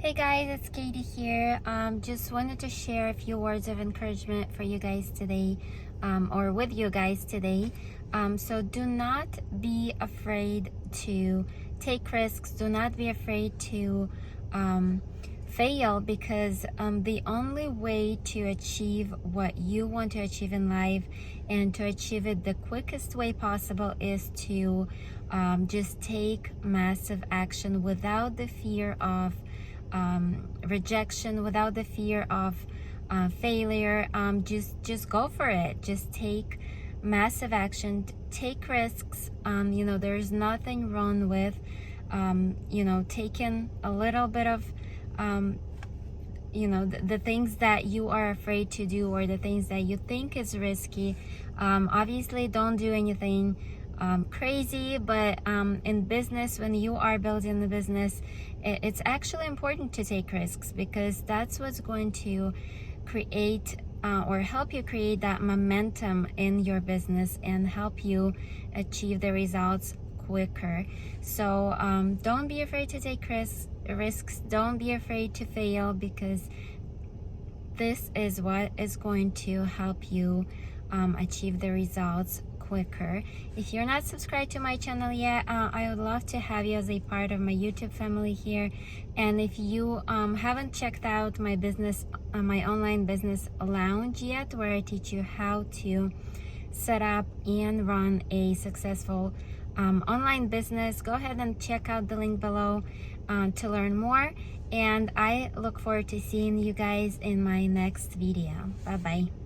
Hey guys, it's Katie here. Just wanted to share a few words of encouragement for you guys today, or with you guys today. So do not be afraid to take risks. Do not be afraid to fail, because the only way to achieve what you want to achieve in life and to achieve it the quickest way possible is to just take massive action without the fear of rejection, without the fear of failure. Just go for it. Just take massive action, take risks. There's nothing wrong with taking a little bit of the things that you are afraid to do, or the things that you think is risky. Obviously don't do anything crazy, but in business, when you are building the business, it's actually important to take risks, because that's what's going to create or help you create that momentum in your business and help you achieve the results quicker. So don't be afraid to take risks. Don't be afraid to fail, because this is what is going to help you achieve the results quicker. If you're not subscribed to my channel yet, I would love to have you as a part of my YouTube family here. And if you haven't checked out my business, my online business lounge yet, where I teach you how to set up and run a successful online business, go ahead and check out the link below to learn more. And I look forward to seeing you guys in my next video. Bye bye.